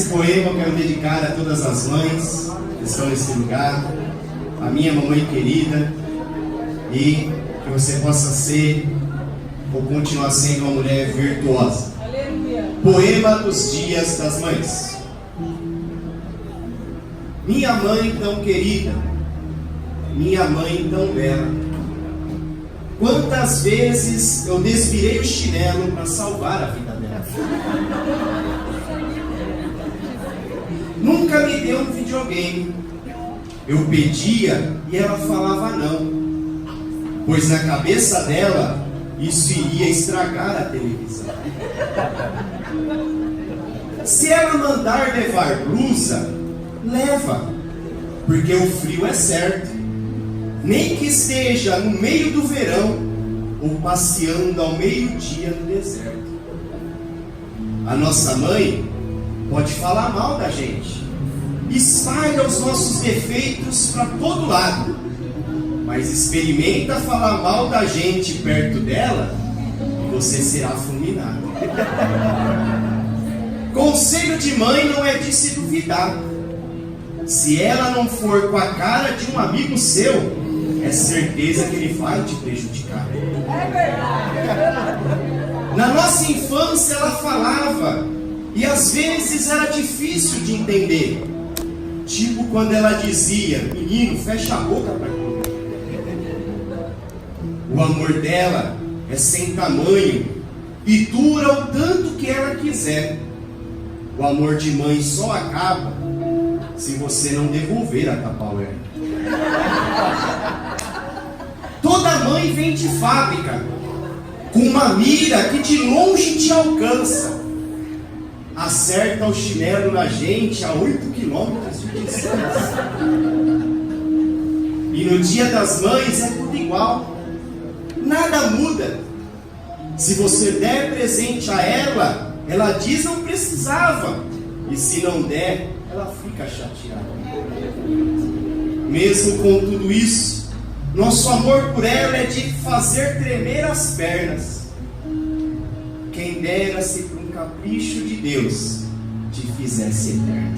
poema eu quero dedicar a todas as mães que estão nesse lugar, a minha mamãe querida, e que você possa ser ou continuar sendo uma mulher virtuosa. Aleluia. Poema dos Dias das Mães. Minha mãe tão querida, minha mãe tão bela, quantas vezes eu desvirei o chinelo para salvar a vida dela. Nunca me deu um videogame. Eu pedia e ela falava não, pois na cabeça dela isso iria estragar a televisão. Se ela mandar levar blusa, leva, porque o frio é certo, nem que esteja no meio do verão ou passeando ao meio-dia no deserto. A nossa mãe pode falar mal da gente, espalha os nossos defeitos para todo lado, mas experimenta falar mal da gente perto dela e você será fulminado. Conselho de mãe não é de se duvidar. Se ela não for com a cara de um amigo seu, é certeza que ele vai te prejudicar. É verdade. Na nossa infância ela falava, e às vezes era difícil de entender. Tipo quando ela dizia: menino, fecha a boca para comer. O amor dela é sem tamanho e dura o tanto que ela quiser. O amor de mãe só acaba se você não devolver a Tupperware. Toda mãe vem de fábrica, com uma mira que de longe te alcança. Acerta o chinelo na gente a 8 quilômetros de distância. E no dia das mães é tudo igual. Nada muda. Se você der presente a ela, ela diz não precisava. E se não der, ela fica chateada. Mesmo com tudo isso, nosso amor por ela é de fazer tremer as pernas. Quem dera se por um capricho de Deus te fizesse eterno.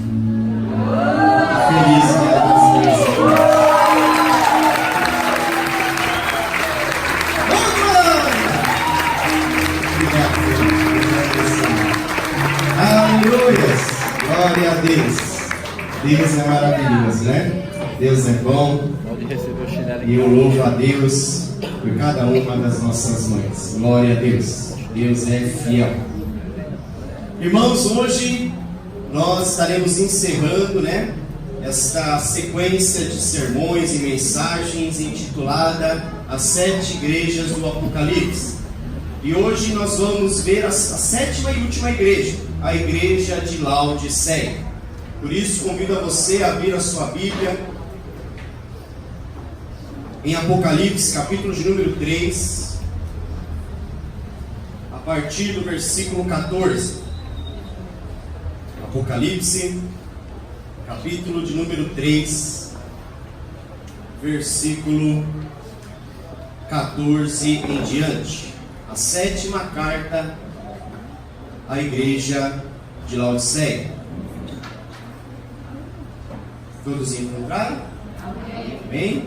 Feliz Dia das Mães. Aleluia! Glória a Deus. Deus é maravilhoso, né? Deus é bom. E eu louvo a Deus por cada uma das nossas mães. Glória a Deus. Deus é fiel. Irmãos, hoje nós estaremos encerrando, esta sequência de sermões e mensagens intitulada As 7 Igrejas do Apocalipse. E hoje nós vamos ver a 7ª e última igreja, a igreja de Laodiceia. Por isso convido a você a abrir a sua Bíblia em Apocalipse, capítulo de número 3, a partir do versículo 14. Apocalipse, capítulo de número 3, versículo 14 em diante. A 7ª carta à igreja de Laodiceia. Todos encontraram? Amém?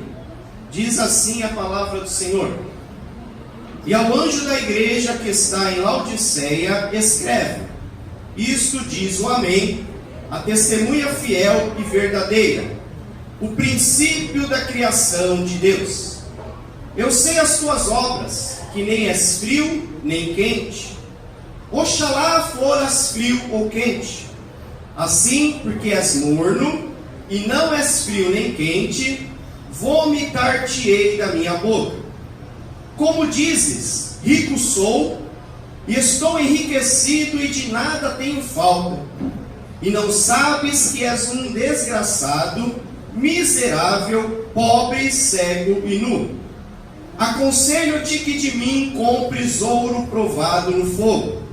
Diz assim a palavra do Senhor: e ao anjo da igreja que está em Laodiceia escreve: isto diz o Amém, a testemunha fiel e verdadeira, o princípio da criação de Deus. Eu sei as tuas obras, que nem és frio nem quente. Oxalá foras frio ou quente. Assim, porque és morno e não és frio nem quente, vomitar-te-ei da minha boca. Como dizes, rico sou, e estou enriquecido e de nada tenho falta, e não sabes que és um desgraçado, miserável, pobre, cego e nu. Aconselho-te que de mim compres ouro provado no fogo,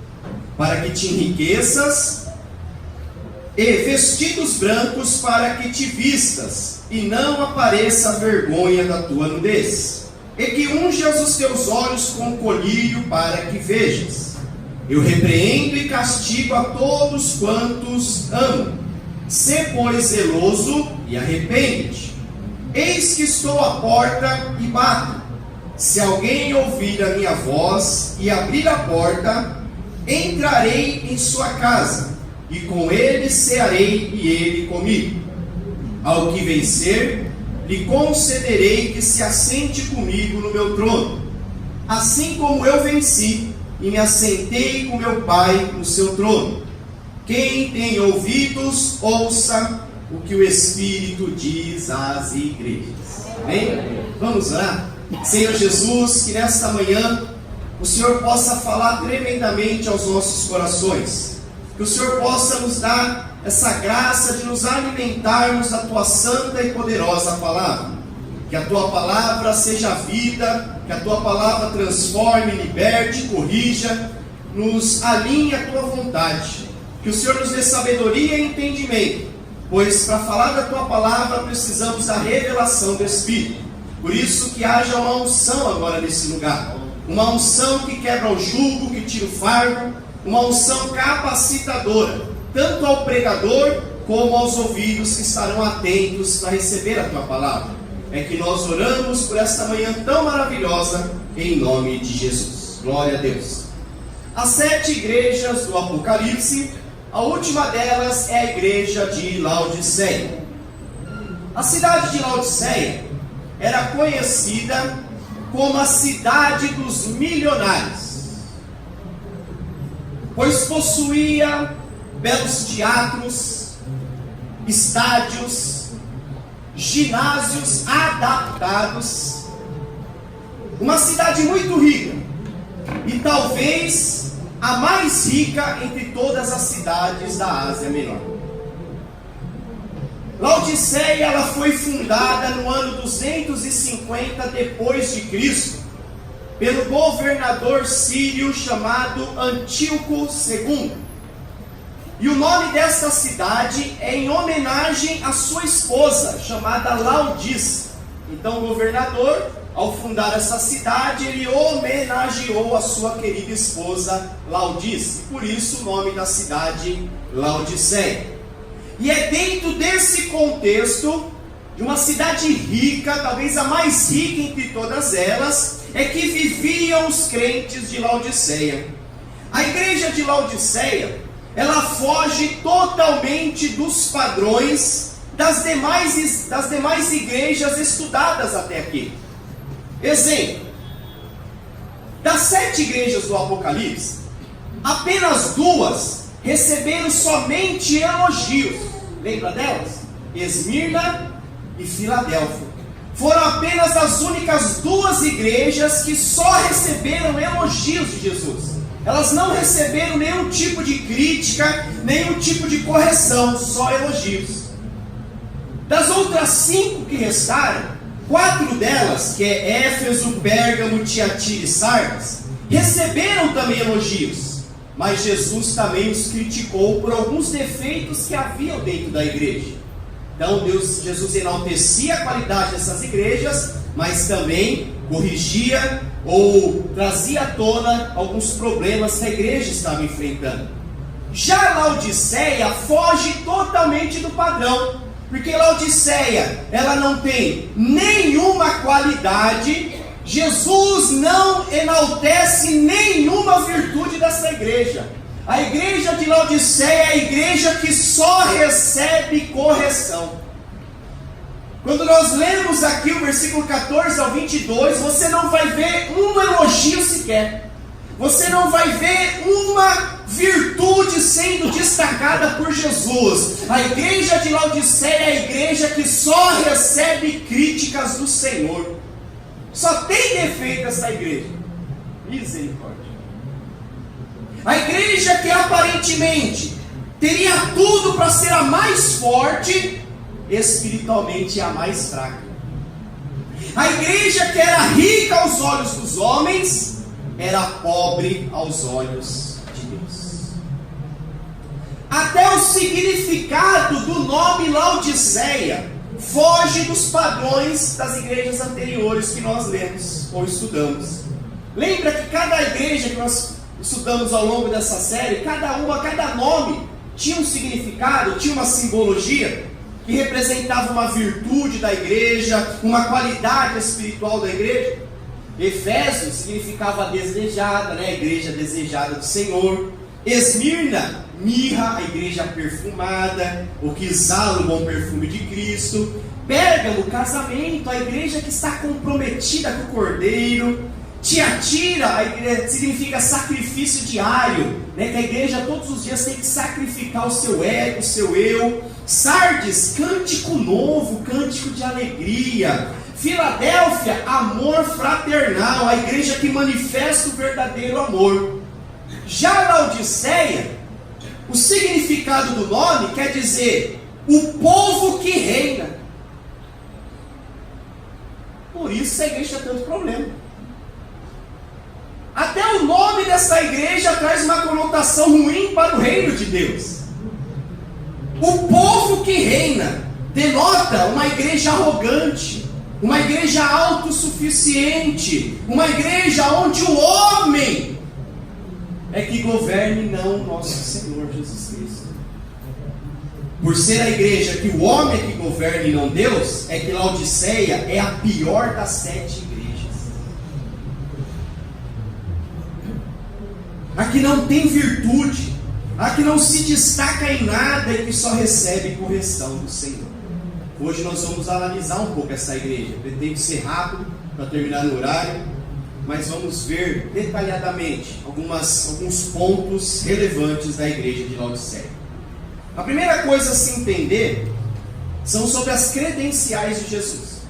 para que te enriqueças, e vestidos brancos para que te vistas, e não apareça a vergonha da tua nudez, e que unjas os teus olhos com colírio para que vejas. Eu repreendo e castigo a todos quantos amo. Sê, pois, zeloso e arrepende-te. Eis que estou à porta e bato. Se alguém ouvir a minha voz e abrir a porta, entrarei em sua casa, e com ele cearei e ele comigo. Ao que vencer, lhe concederei que se assente comigo no meu trono, assim como eu venci e me assentei com meu Pai no seu trono. Quem tem ouvidos, ouça o que o Espírito diz às igrejas. Amém? Vamos orar? Senhor Jesus, que nesta manhã o Senhor possa falar tremendamente aos nossos corações. Que o Senhor possa nos dar essa graça de nos alimentarmos da Tua santa e poderosa palavra. Que a Tua palavra seja vida, que a Tua palavra transforme, liberte, corrija, nos alinhe à Tua vontade. Que o Senhor nos dê sabedoria e entendimento, pois para falar da Tua palavra precisamos da revelação do Espírito. Por isso que haja uma unção agora nesse lugar. Uma unção que quebra o jugo, que tira o fardo, uma unção capacitadora, tanto ao pregador como aos ouvidos que estarão atentos para receber a Tua palavra. É que nós oramos por esta manhã tão maravilhosa, em nome de Jesus. Glória a Deus. As 7 igrejas do Apocalipse, a última delas é a igreja de Laodiceia. A cidade de Laodiceia era conhecida como a cidade dos milionários, pois possuía belos teatros, estádios, ginásios adaptados, uma cidade muito rica, e talvez a mais rica entre todas as cidades da Ásia Menor. Laodiceia, ela foi fundada no ano 250 depois de Cristo, pelo governador sírio chamado Antíoco II. E o nome dessa cidade é em homenagem à sua esposa, chamada Laodice. Então o governador, ao fundar essa cidade, ele homenageou a sua querida esposa Laodice. Por isso o nome da cidade, Laodiceia. E é dentro desse contexto, de uma cidade rica, talvez a mais rica entre todas elas, é que viviam os crentes de Laodiceia. A igreja de Laodiceia, ela foge totalmente dos padrões das demais igrejas estudadas até aqui. Exemplo, das 7 igrejas do Apocalipse, apenas 2 receberam somente elogios. Lembra delas? Esmirna e Filadélfia. Foram apenas as únicas 2 igrejas que só receberam elogios de Jesus. Elas não receberam nenhum tipo de crítica, nenhum tipo de correção, só elogios. Das outras 5 que restaram, 4 delas, que é Éfeso, Pérgamo, Tiatira e Sardes, receberam também elogios. Mas Jesus também os criticou por alguns defeitos que haviam dentro da igreja. Então Jesus enaltecia a qualidade dessas igrejas, mas também corrigia ou trazia à tona alguns problemas que a igreja estava enfrentando. Já Laodiceia foge totalmente do padrão, porque Laodiceia, ela não tem nenhuma qualidade. Jesus não enaltece nenhuma virtude dessa igreja. A igreja de Laodiceia é a igreja que só recebe correção. Quando nós lemos aqui o versículo 14 ao 22, você não vai ver um elogio sequer. Você não vai ver uma virtude sendo destacada por Jesus. A igreja de Laodiceia é a igreja que só recebe críticas do Senhor. Só tem defeito essa igreja. Misericórdia. A igreja que aparentemente teria tudo para ser a mais forte, espiritualmente é a mais fraca. A igreja que era rica aos olhos dos homens, era pobre aos olhos de Deus. Até o significado do nome Laodiceia foge dos padrões das igrejas anteriores que nós lemos ou estudamos. Lembra que cada igreja que nós estudamos ao longo dessa série, cada nome tinha um significado, tinha uma simbologia que representava uma virtude da igreja, uma qualidade espiritual da igreja. Efésios significava a desejada, né? A igreja desejada do Senhor. Esmirna, mirra, a igreja perfumada, o que exala o bom perfume de Cristo. Pérgamo, casamento, a igreja que está comprometida com o Cordeiro. Tiatira, a igreja, significa sacrifício diário, né? Que a igreja todos os dias tem que sacrificar o seu ego, o seu eu. Sardes, cântico novo, cântico de alegria. Filadélfia, amor fraternal, a igreja que manifesta o verdadeiro amor. Já Laodiceia, o significado do nome quer dizer o povo que reina. Por isso a igreja tem tanto problema. Até o nome dessa igreja traz uma conotação ruim para o reino de Deus. O povo que reina denota uma igreja arrogante, uma igreja autossuficiente, uma igreja onde o homem é que governe, não o nosso Senhor Jesus Cristo. Por ser a igreja que o homem é que governa e não Deus, é que Laodiceia é a pior das 7 igrejas. A que não tem virtude, a que não se destaca em nada e que só recebe correção do Senhor. Hoje nós vamos analisar um pouco essa igreja. Pretendo ser rápido para terminar no horário, mas vamos ver detalhadamente alguns pontos relevantes da igreja de Laodiceia. A primeira coisa a se entender são sobre as credenciais de Jesus.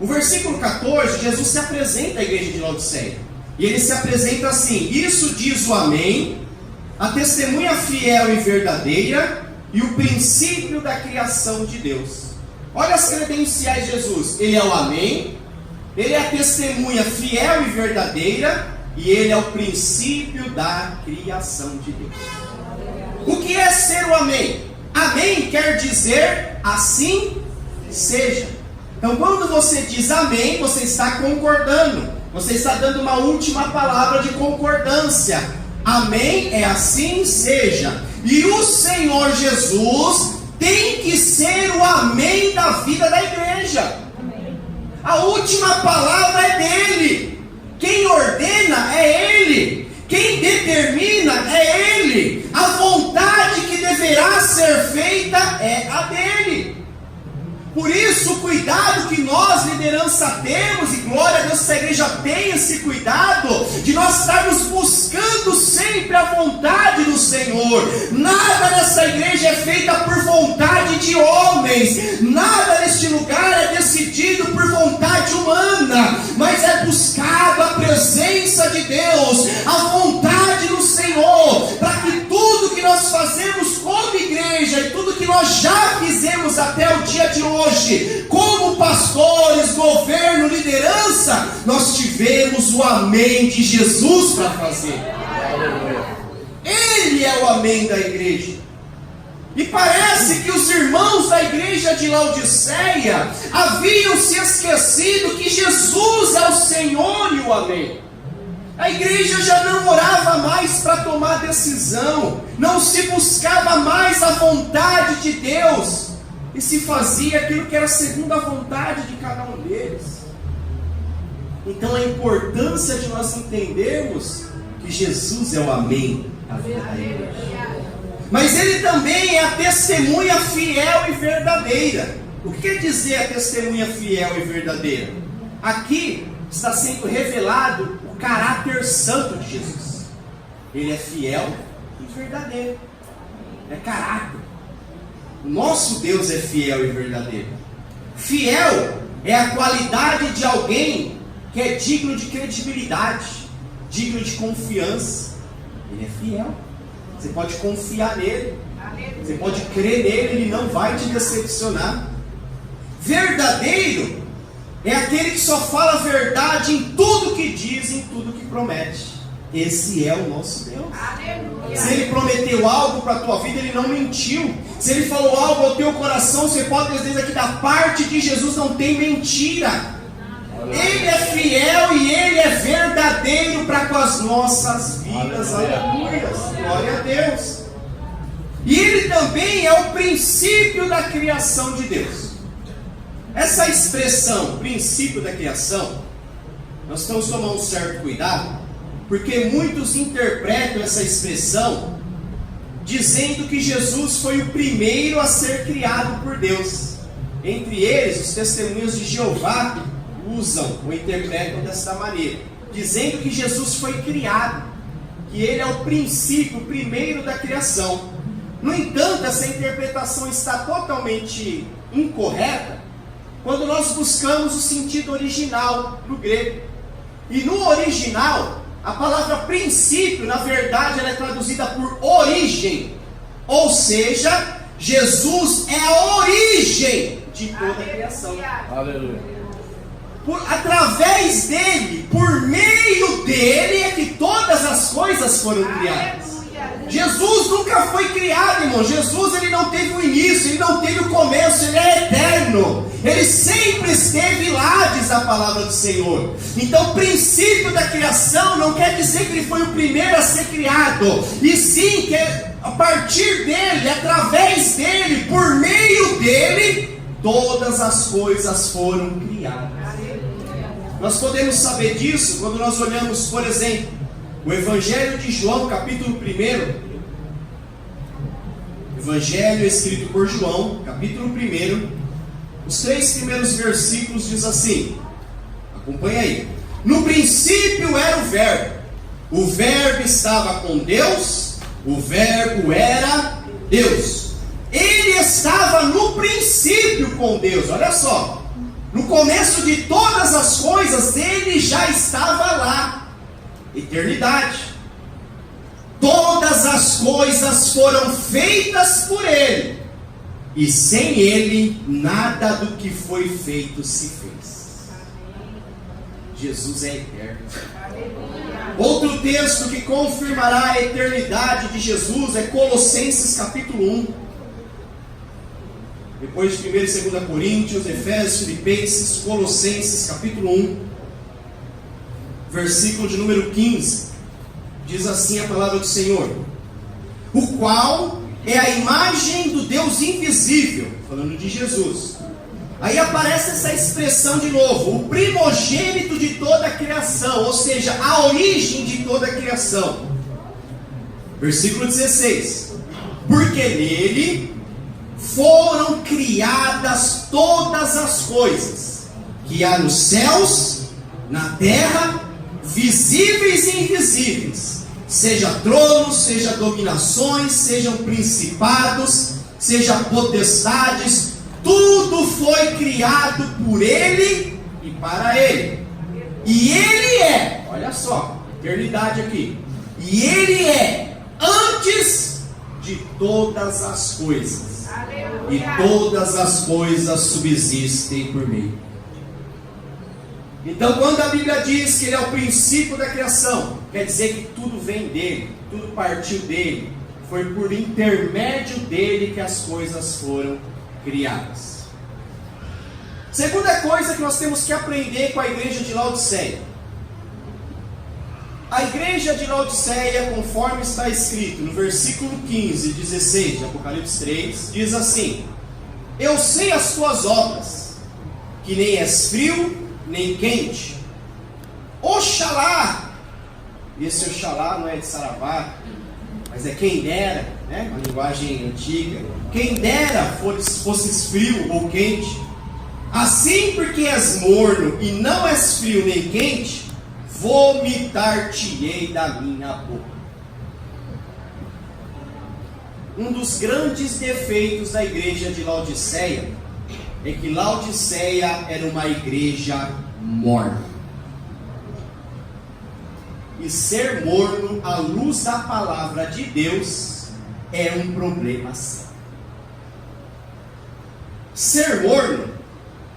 O versículo 14, Jesus se apresenta à igreja de Laodiceia. E ele se apresenta assim: isso diz o Amém, a testemunha fiel e verdadeira e o princípio da criação de Deus. Olha as credenciais de Jesus. Ele é o Amém, ele é a testemunha fiel e verdadeira e ele é o princípio da criação de Deus. O que é ser o Amém? Amém quer dizer assim seja. Então quando você diz Amém, você está concordando, você está dando uma última palavra de concordância. Amém é assim seja. E o Senhor Jesus tem que ser o amém da vida da igreja. A última palavra é dele. Quem ordena é ele. Quem determina é ele. A vontade que deverá ser feita é a dele. Por isso o cuidado que nós, liderança, temos, e glória a Deus que essa igreja tem esse cuidado, de nós estarmos buscando sempre a vontade do Senhor. Nada nessa igreja é feita por vontade de homens, nada neste lugar é decidido por vontade humana, mas é buscado a presença de Deus, a vontade do Senhor, para que tudo que nós fazemos como igreja, e tudo que nós já fizemos até o dia de hoje, como pastores, governo, liderança, nós tivemos o amém de Jesus para fazer. Ele é o amém da igreja. E parece que os irmãos da igreja de Laodiceia haviam se esquecido que Jesus é o Senhor e o amém. A igreja já não orava mais para tomar decisão, não se buscava mais a vontade de Deus, e se fazia aquilo que era segundo a vontade de cada um deles. Então a importância de nós entendermos que Jesus é o amém da vida da igreja. Mas ele também é a testemunha fiel e verdadeira. O que quer dizer a testemunha fiel e verdadeira? Aqui está sendo revelado o caráter santo de Jesus. Ele é fiel e verdadeiro. É caráter. O nosso Deus é fiel e verdadeiro. Fiel é a qualidade de alguém que é digno de credibilidade, digno de confiança. Ele é fiel. Você pode confiar nele, você pode crer nele, ele não vai te decepcionar. Verdadeiro é aquele que só fala a verdade em tudo que diz, em tudo que promete. Esse é o nosso Deus. Aleluia. Se ele prometeu algo para a tua vida, ele não mentiu. Se ele falou algo ao teu coração, você pode ter certeza que da parte de Jesus não tem mentira. Ele é fiel e ele é verdadeiro para com as nossas vidas. vidas. Aleluia, glória a Deus. E ele também é o princípio da criação de Deus. Essa expressão, princípio da criação, nós temos que tomar um certo cuidado, porque muitos interpretam essa expressão dizendo que Jesus foi o primeiro a ser criado por Deus. Entre eles, os testemunhos de Jeová usam ou interpretam desta maneira, dizendo que Jesus foi criado, que ele é o princípio, o primeiro da criação. No entanto, essa interpretação está totalmente incorreta quando nós buscamos o sentido original do grego. E no original, a palavra princípio, na verdade, ela é traduzida por origem. Ou seja, Jesus é a origem de toda a criação. Aleluia. Através dele, por meio dele, é que todas as coisas foram criadas. Jesus nunca foi criado, irmão. Jesus, ele não teve o início, ele não teve o começo, ele é eterno. Ele sempre esteve lá, diz a palavra do Senhor. Então, o princípio da criação não quer dizer que ele foi o primeiro a ser criado, e sim que a partir dele, através dele, por meio dele, todas as coisas foram criadas. Nós podemos saber disso quando nós olhamos, por exemplo, o Evangelho de João, capítulo 1. Evangelho escrito por João, capítulo 1. Os 3 primeiros versículos diz assim, acompanha aí. No princípio era o verbo estava com Deus, o verbo era Deus. Ele estava no princípio com Deus, olha só. No começo de todas as coisas, ele já estava lá. Eternidade. Todas as coisas foram feitas por ele, e sem ele nada do que foi feito se fez. Jesus é eterno. Outro texto que confirmará a eternidade de Jesus é Colossenses capítulo 1. Depois de 1 e 2 Coríntios, Efésios, Filipenses, Colossenses capítulo 1, versículo de número 15. Diz assim a palavra do Senhor: o qual é a imagem do Deus invisível, falando de Jesus. Aí aparece essa expressão de novo, o primogênito de toda a criação, ou seja, a origem de toda a criação. Versículo 16: porque nele foram criadas todas as coisas que há nos céus, na terra, visíveis e invisíveis, seja tronos, seja dominações, sejam principados, seja potestades, tudo foi criado por ele e para ele. E ele é, olha só, eternidade aqui, e ele é antes de todas as coisas, e todas as coisas subsistem por meio. Então, quando a Bíblia diz que ele é o princípio da criação, quer dizer que tudo vem dele, tudo partiu dele, foi por intermédio dele que as coisas foram criadas. Segunda coisa que nós temos que aprender com a igreja de Laodiceia. A igreja de Laodiceia, conforme está escrito no versículo 15 e 16 de Apocalipse 3, diz assim: eu sei as tuas obras, que nem és frio, nem quente. Oxalá, esse oxalá não é de saravá, mas é quem dera, né? Uma linguagem antiga. Quem dera fosses frio ou quente. Assim, porque és morno e não és frio nem quente, vomitar-te-ei da minha boca. Um dos grandes defeitos da igreja de Laodiceia é que Laodiceia era uma igreja morna. E ser morno à luz da palavra de Deus é um problema sério. Ser morno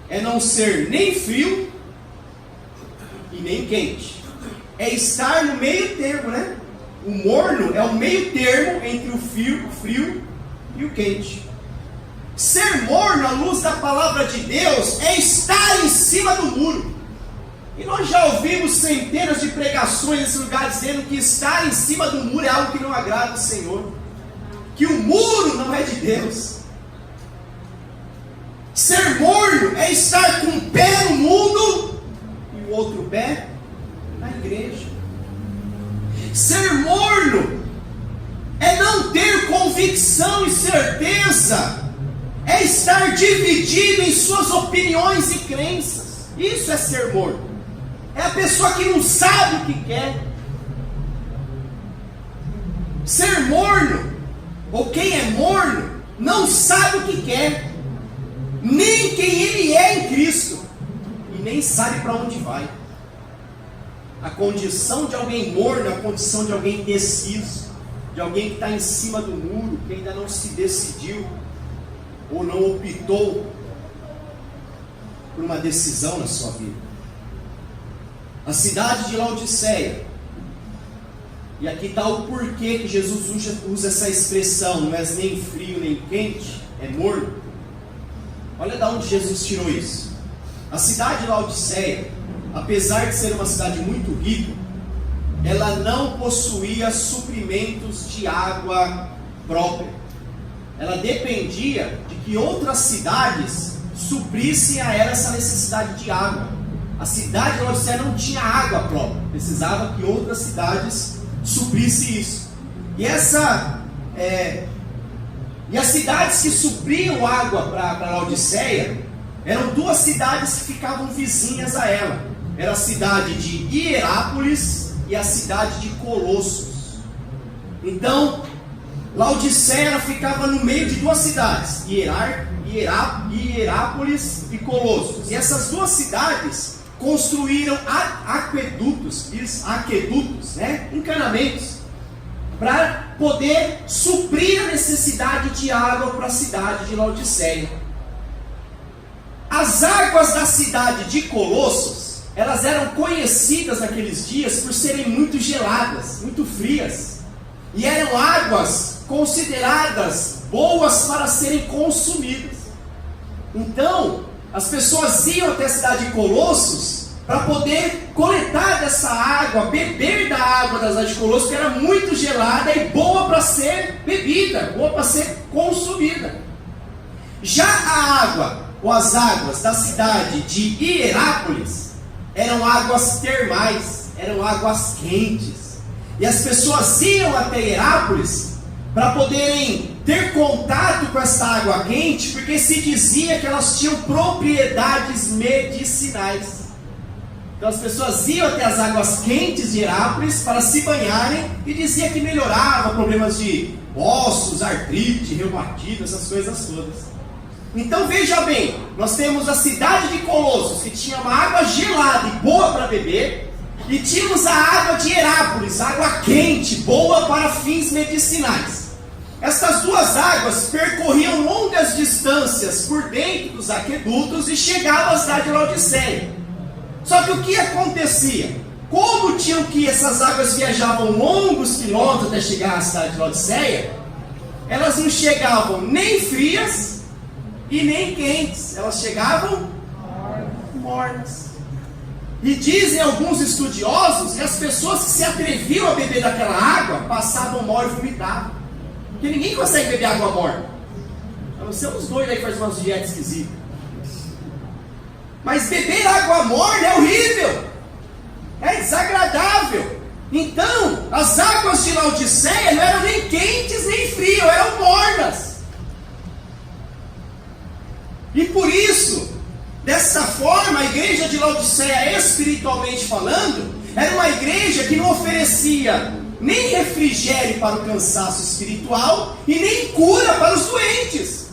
é não ser nem frio e nem quente. É estar no meio termo, né? O morno é o meio termo entre o frio e o quente. Ser morno à luz da palavra de Deus é estar em cima do muro. E nós já ouvimos centenas de pregações nesse lugar dizendo que estar em cima do muro é algo que não agrada o Senhor, que o muro não é de Deus. Ser morno é estar com um pé no mundo e o outro pé na igreja. Ser morno é não ter convicção e certeza, é estar dividido em suas opiniões e crenças. Isso é ser morno. É a pessoa que não sabe o que quer. Ser morno, ou quem é morno, não sabe o que quer, nem quem ele é em Cristo, e nem sabe para onde vai. A condição de alguém morno é a condição de alguém indeciso, de alguém que está em cima do muro, que ainda não se decidiu, ou não optou por uma decisão na sua vida. A cidade de Laodiceia, e aqui está o porquê que Jesus usa essa expressão, não é nem frio nem quente, é morno. Olha de onde Jesus tirou isso. A cidade de Laodiceia, apesar de ser uma cidade muito rica, ela não possuía suprimentos de água própria. Ela dependia de que outras cidades suprissem a ela essa necessidade de água. A cidade de Laodiceia não tinha água própria, precisava que outras cidades suprissem isso. E as cidades que supriam água para Laodiceia eram duas cidades que ficavam vizinhas a ela. Era a cidade de Hierápolis e a cidade de Colossos. Então, Laodiceia ficava no meio de duas cidades, Hierápolis e Colossos. E essas duas cidades construíram aquedutos, encanamentos, para poder suprir a necessidade de água para a cidade de Laodiceia. As águas da cidade de Colossos, elas eram conhecidas naqueles dias por serem muito geladas, muito frias, e eram águas consideradas boas para serem consumidas. Então, as pessoas iam até a cidade de Colossos para poder coletar dessa água, beber da água da cidade de Colossos, que era muito gelada e boa para ser bebida, boa para ser consumida. Já a água, ou as águas da cidade de Hierápolis, eram águas termais, eram águas quentes. E as pessoas iam até Hierápolis para poderem ter contato com essa água quente, porque se dizia que elas tinham propriedades medicinais. Então as pessoas iam até as águas quentes de Hierápolis para se banharem, e dizia que melhorava problemas de ossos, artrite, reumatismo, essas coisas todas. Então veja bem, nós temos a cidade de Colossos, que tinha uma água gelada e boa para beber, e tínhamos a água de Hierápolis, água quente, boa para fins medicinais. Essas duas águas percorriam longas distâncias por dentro dos aquedutos e chegavam à cidade de Laodiceia. Só que o que acontecia? Como tinham que essas águas viajavam longos quilômetros até chegar à cidade de Laodiceia, elas não chegavam nem frias e nem quentes, elas chegavam mornas. E dizem alguns estudiosos que as pessoas que se atreviam a beber daquela água passavam mal e vomitavam. Porque ninguém consegue beber água morna. A não ser uns doidos aí que fazem umas dietas esquisitas. Mas beber água morna é horrível, é desagradável. Então, as águas de Laodiceia não eram nem quentes nem frias, eram mornas. E por isso, dessa forma, a igreja de Laodiceia, espiritualmente falando, era uma igreja que não oferecia nem refrigério para o cansaço espiritual e nem cura para os doentes.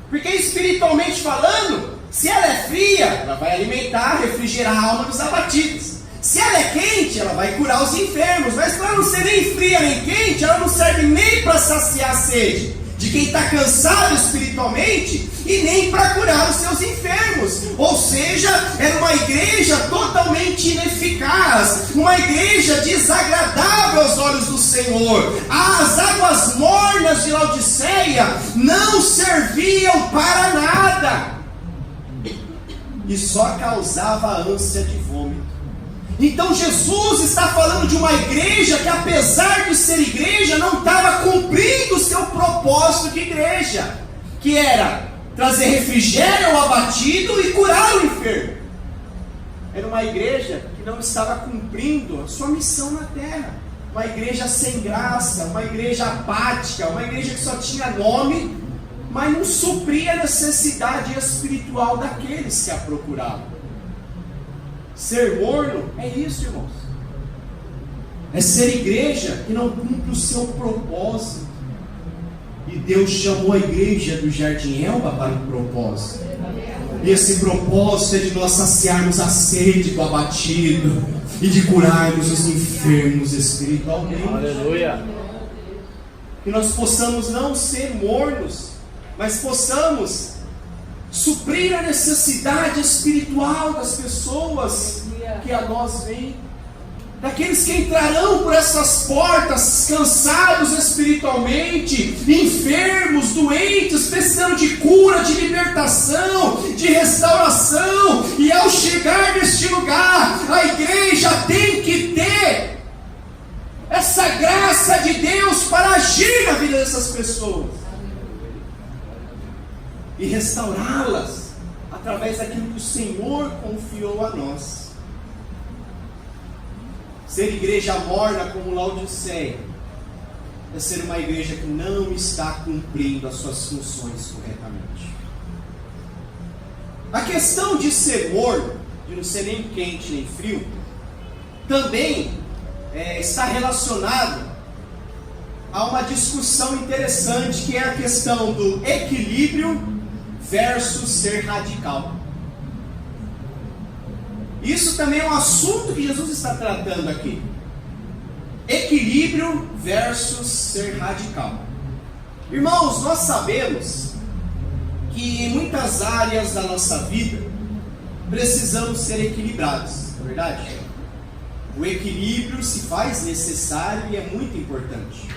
Porque espiritualmente falando, se ela é fria, ela vai alimentar, refrigerar a alma dos abatidos. Se ela é quente, ela vai curar os enfermos. Mas para não ser nem fria nem quente, ela não serve nem para saciar a sede de quem está cansado espiritualmente e nem para curar os seus enfermos. Ou seja, era uma igreja totalmente ineficaz, uma igreja desagradável aos olhos do Senhor. As águas mornas de Laodiceia não serviam para nada e só causava ânsia de vômito. Então Jesus está falando de uma igreja que, apesar de ser igreja, não estava cumprindo o seu propósito de igreja, que era trazer refrigério ao abatido e curar o enfermo. Era uma igreja que não estava cumprindo a sua missão na terra. Uma igreja sem graça, uma igreja apática, uma igreja que só tinha nome, mas não supria a necessidade espiritual daqueles que a procuravam. Ser morno é isso, irmãos. É ser igreja que não cumpre o seu propósito. E Deus chamou a igreja do Jardim Elba para um propósito. E esse propósito é de nós saciarmos a sede do abatido e de curarmos os enfermos espiritualmente. Aleluia. Que nós possamos não ser mornos, mas possamos suprir a necessidade espiritual das pessoas que a nós vêm, daqueles que entrarão por essas portas cansados espiritualmente, enfermos, doentes, precisando de cura, de libertação, de restauração. E ao chegar neste lugar, a igreja tem que ter essa graça de Deus para agir na vida dessas pessoas e restaurá-las através daquilo que o Senhor confiou a nós. Ser igreja morna como Laodiceia é ser uma igreja que não está cumprindo as suas funções corretamente. A questão de ser morno, de não ser nem quente nem frio, também está relacionado a uma discussão interessante, que é a questão do equilíbrio versus ser radical. Isso também é um assunto que Jesus está tratando aqui. Equilíbrio versus ser radical. Irmãos, nós sabemos que em muitas áreas da nossa vida precisamos ser equilibrados, não é verdade? O equilíbrio se faz necessário e é muito importante.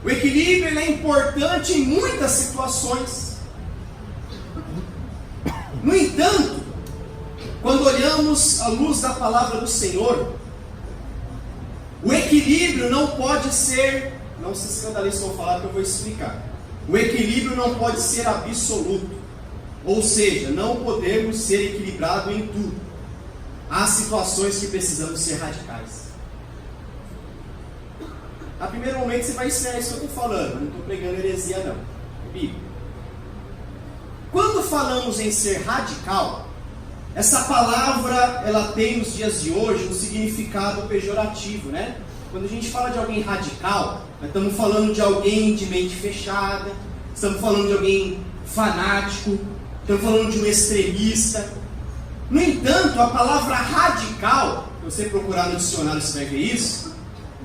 O equilíbrio ele é importante em muitas situações. No entanto, quando olhamos à luz da palavra do Senhor, o equilíbrio não pode ser, não se escandalize se eu falar, que eu vou explicar. O equilíbrio não pode ser absoluto, ou seja, não podemos ser equilibrados em tudo. Há situações que precisamos ser radicais. A primeiro momento você vai estranhar isso que eu estou falando, eu não estou pregando heresia não, é Bíblia. Quando falamos em ser radical, essa palavra, ela tem nos dias de hoje um significado pejorativo, né? Quando a gente fala de alguém radical, nós estamos falando de alguém de mente fechada, estamos falando de alguém fanático, estamos falando de um extremista. No entanto, a palavra radical, se você procurar no dicionário você vai ver isso,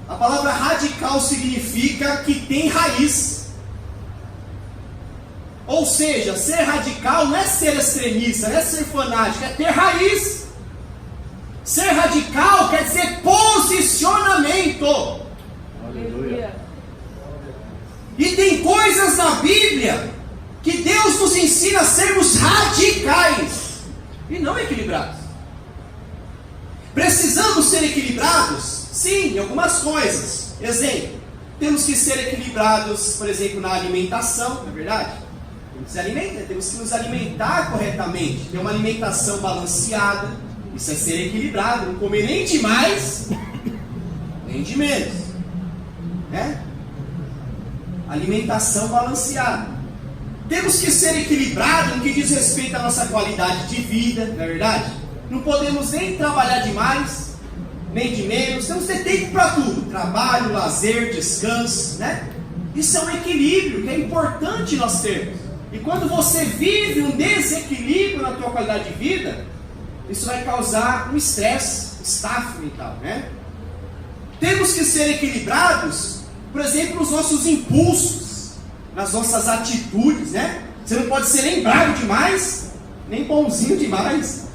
a palavra radical significa que tem raiz. Ou seja, ser radical não é ser extremista, não é ser fanático, é ter raiz. Ser radical quer dizer posicionamento. Aleluia. E tem coisas na Bíblia que Deus nos ensina a sermos radicais e não equilibrados. Precisamos ser equilibrados? Sim, em algumas coisas. Exemplo, temos que ser equilibrados, por exemplo, na alimentação, não é verdade? Temos que nos alimentar corretamente, ter uma alimentação balanceada. Isso é ser equilibrado, não comer nem de mais, nem de menos, né? Alimentação balanceada. Temos que ser equilibrados no que diz respeito à nossa qualidade de vida, não é verdade? Não podemos nem trabalhar demais, nem de menos. Temos que ter tempo para tudo: trabalho, lazer, descanso, né? Isso é um equilíbrio que é importante nós termos. E quando você vive um desequilíbrio na tua qualidade de vida, isso vai causar um estresse, estafa mental, né? Temos que ser equilibrados, por exemplo, nos nossos impulsos, nas nossas atitudes, né? Você não pode ser nem bravo demais, nem bonzinho demais,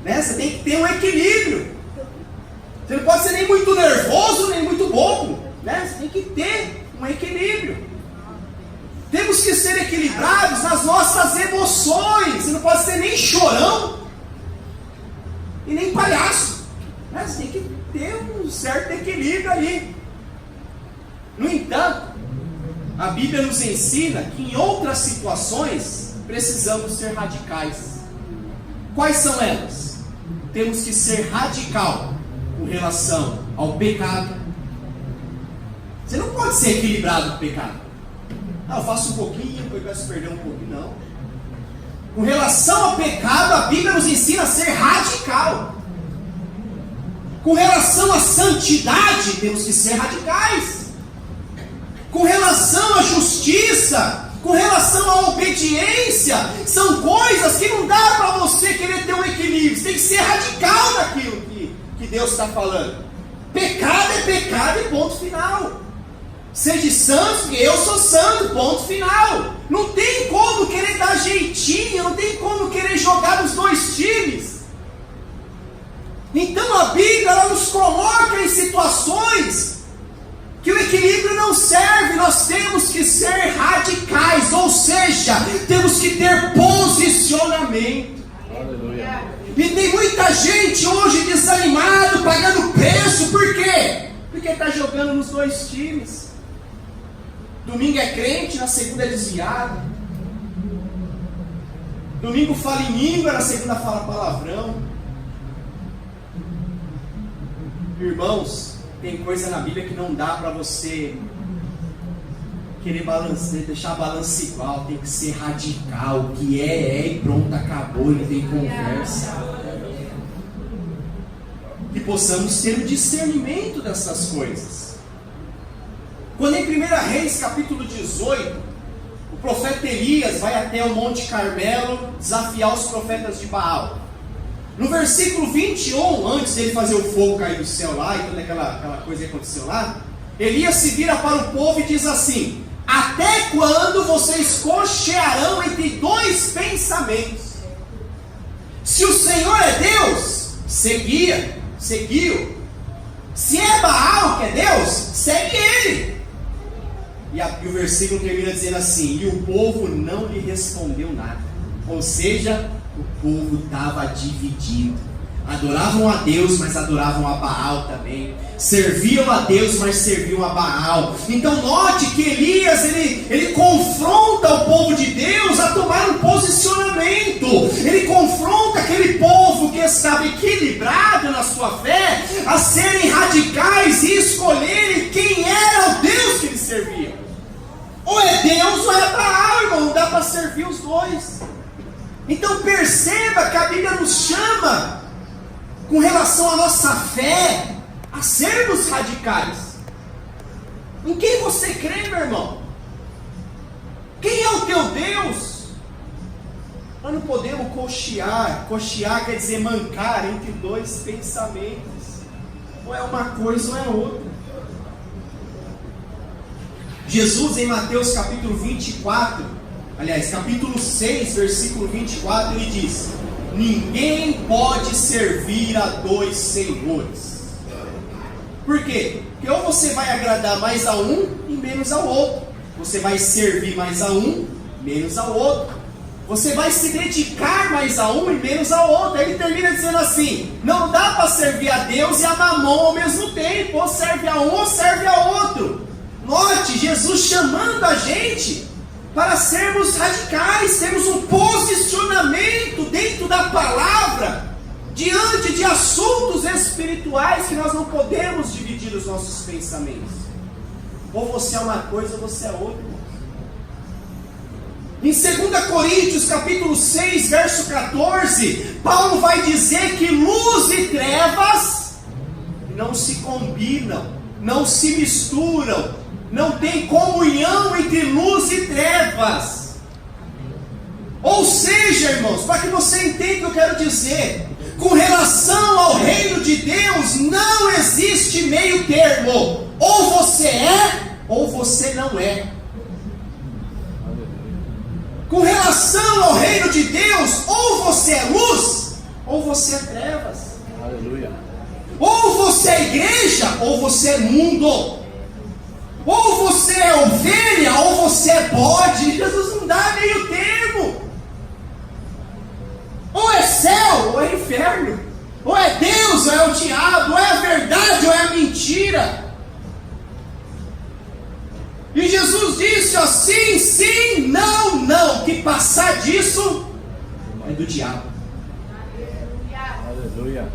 né? Você tem que ter um equilíbrio. Você não pode ser nem muito nervoso, nem muito bobo, né? Você tem que ter um equilíbrio. Temos que ser equilibrados nas nossas emoções. Você não pode ser nem chorão e nem palhaço. Mas tem que ter um certo equilíbrio ali. No entanto, a Bíblia nos ensina que em outras situações precisamos ser radicais. Quais são elas? Temos que ser radical com relação ao pecado. Você não pode ser equilibrado com o pecado. Eu faço um pouquinho, depois peço perdão um pouquinho. Não. Com relação ao pecado, a Bíblia nos ensina a ser radical. Com relação à santidade, temos que ser radicais. Com relação à justiça, com relação à obediência, são coisas que não dá para você querer ter um equilíbrio. Você tem que ser radical naquilo que Deus está falando. Pecado é pecado e ponto final. Sede santos, porque eu sou santo, ponto final. Não tem como querer dar jeitinho, não tem como querer jogar nos dois times. Então a Bíblia ela nos coloca em situações que o equilíbrio não serve. Nós temos que ser radicais, ou seja, temos que ter posicionamento. Aleluia. E tem muita gente hoje desanimado, pagando preço, por quê? Porque está jogando nos dois times. Domingo é crente, na segunda é desviado. Domingo fala em língua, na segunda fala palavrão. Irmãos, tem coisa na Bíblia que não dá para você querer balancear, deixar a balança igual. Tem que ser radical. O que é e pronto, acabou, não tem conversa. Que possamos ter o discernimento dessas coisas. Quando em 1 Reis capítulo 18, o profeta Elias vai até o Monte Carmelo desafiar os profetas de Baal. No versículo 21, antes dele fazer o fogo cair do céu lá e toda aquela coisa que aconteceu lá, Elias se vira para o povo e diz assim: até quando vocês cochearão entre dois pensamentos? Se o Senhor é Deus, seguiu. Se é Baal que é Deus, segue ele. E o versículo termina dizendo assim: e o povo não lhe respondeu nada. Ou seja, o povo estava dividido. Adoravam a Deus, mas adoravam a Baal também. Serviam a Deus, mas serviam a Baal. Então note que Elias, ele confronta o povo de Deus a tomar um posicionamento. Ele confronta aquele povo que estava equilibrado na sua fé a serem radicais e escolherem quem era o Deus que eles serviam. Ou é Deus ou é Baal, irmão. Não dá para servir os dois. Então perceba que a Bíblia nos chama, com relação à nossa fé, a sermos radicais. Em quem você crê, meu irmão? Quem é o teu Deus? Nós não podemos cochear. Cochear quer dizer mancar entre dois pensamentos. Ou é uma coisa ou é outra. Jesus em Mateus capítulo 24, aliás, capítulo 6, versículo 24, ele diz: ninguém pode servir a dois senhores. Por quê? Porque ou você vai agradar mais a um e menos ao outro. Você vai servir mais a um, menos ao outro. Você vai se dedicar mais a um e menos ao outro. Ele termina dizendo assim: não dá para servir a Deus e a Mamon ao mesmo tempo. Ou serve a um ou serve a outro. Note, Jesus chamando a gente para sermos radicais, termos um posicionamento dentro da palavra, diante de assuntos espirituais que nós não podemos dividir os nossos pensamentos. Ou você é uma coisa ou você é outra. Em 2 Coríntios capítulo 6, verso 14, Paulo vai dizer que luz e trevas não se combinam, não se misturam, não tem comunhão entre luz e trevas. Ou seja, irmãos, para que você entenda o que eu quero dizer, com relação ao reino de Deus, não existe meio termo. Ou você é, ou você não é. Com relação ao reino de Deus, ou você é luz, ou você é trevas. Aleluia. Ou você é igreja, ou você é mundo. Ou você é ovelha, ou você é bode. Jesus não dá meio termo. Ou é céu, ou é inferno. Ou é Deus, ou é o diabo, ou é a verdade ou é a mentira. E Jesus disse, ó, sim, sim, não, não, que passar disso é do diabo. Aleluia.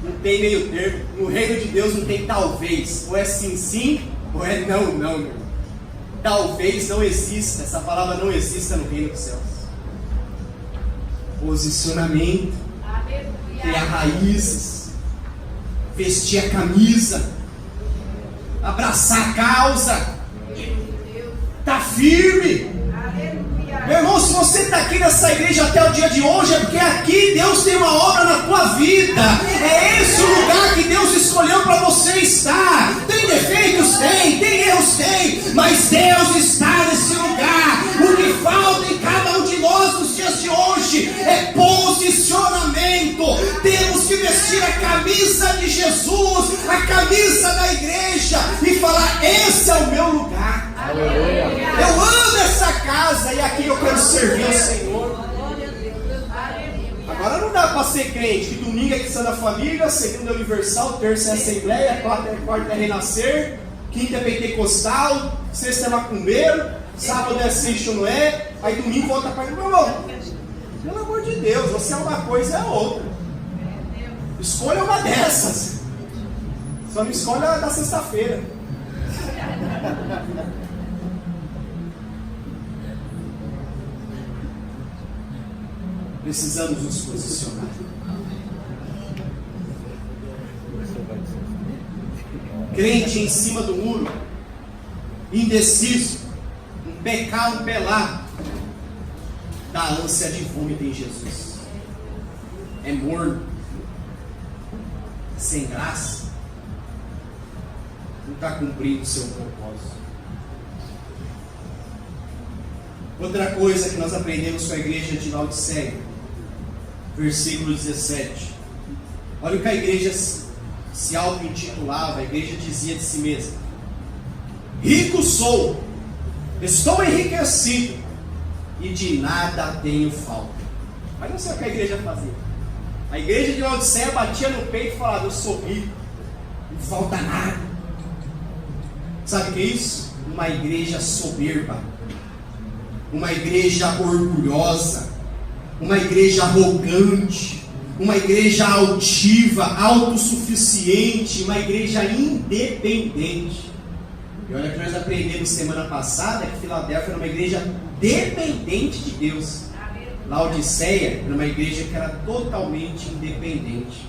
Não tem meio termo. No reino de Deus não tem talvez. Ou é sim, sim, ou é não, não, meu irmão. Talvez não exista. Essa palavra não exista no reino dos céus. Posicionamento. Criar raízes. Vestir a camisa. Abraçar a causa. Tá firme. Meu irmão, se você está aqui nessa igreja até o dia de hoje, é porque aqui Deus tem uma obra na tua vida. É esse o lugar que Deus escolheu para você estar. Tem defeitos? Tem erros? Tem, mas Deus está nesse lugar. O que falta em cada um de nós nos dias de hoje é posicionamento. Temos que vestir a camisa de Jesus, a camisa da igreja, e falar, esse é o meu lugar. Aleluia. Eu amo essa casa e aqui eu quero servir ao Senhor. Agora não dá para ser crente, que domingo é cristã da família, segunda é universal, terça é assembleia, quarta é renascer, quinta é pentecostal, sexta é macumbeiro, sábado é Cristo Noé, aí domingo volta para meu irmão. Pelo amor de Deus, você é uma coisa e é outra. Escolha uma dessas. Só não escolha a da sexta-feira. Precisamos nos posicionar. Crente em cima do muro, indeciso, um pé cá, um pé lá, dá ânsia de vômito em Jesus. É morno, sem graça, não está cumprindo o seu propósito. Outra coisa que nós aprendemos com a igreja de Laodiceia, versículo 17. Olha o que a igreja se auto-intitulava. A igreja dizia de si mesma: rico sou, estou enriquecido e de nada tenho falta. Mas não sei o que a igreja fazia. A igreja de Laodiceia batia no peito e falava: eu sou rico, não falta nada. Sabe o que é isso? Uma igreja soberba, uma igreja orgulhosa, uma igreja arrogante, uma igreja altiva, autossuficiente, uma igreja independente. E olha que nós aprendemos semana passada que Filadélfia era uma igreja dependente de Deus. Laodiceia era uma igreja que era totalmente independente.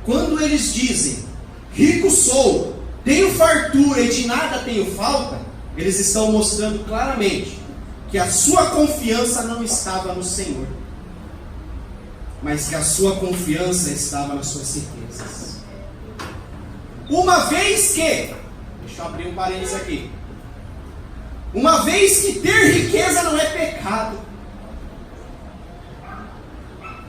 Quando eles dizem, rico sou, tenho fartura e de nada tenho falta, eles estão mostrando claramente que a sua confiança não estava no Senhor, mas que a sua confiança estava nas suas riquezas. Uma vez que, deixa eu abrir um parênteses aqui, uma vez que ter riqueza não é pecado.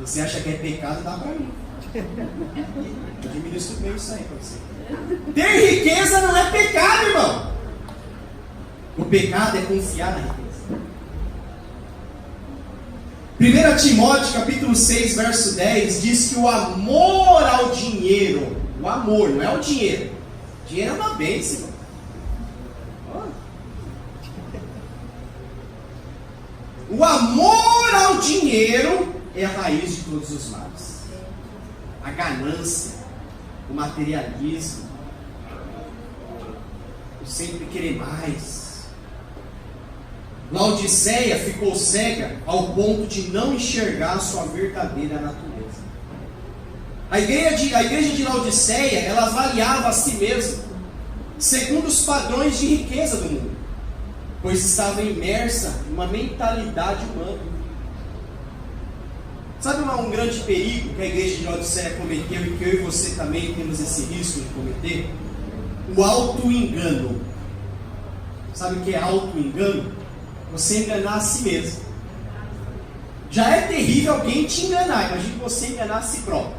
Você acha que é pecado, dá para mim. Eu administro bem isso aí para você. Ter riqueza não é pecado, irmão. O pecado é confiar na riqueza. 1 Timóteo capítulo 6, verso 10 diz que o amor ao dinheiro, o amor, não é o dinheiro. Dinheiro é uma bênção. O amor ao dinheiro é a raiz de todos os males. A ganância, o materialismo, o sempre querer mais. Laodiceia ficou cega ao ponto de não enxergar a sua verdadeira natureza. A igreja de Laodiceia, ela avaliava a si mesma segundo os padrões de riqueza do mundo, pois estava imersa em uma mentalidade humana. Sabe um grande perigo que a igreja de Laodiceia cometeu e que eu e você também temos esse risco de cometer? O auto-engano. Sabe o que é auto-engano? Você enganar a si mesmo. Já é terrível alguém te enganar, imagine você enganar a si próprio.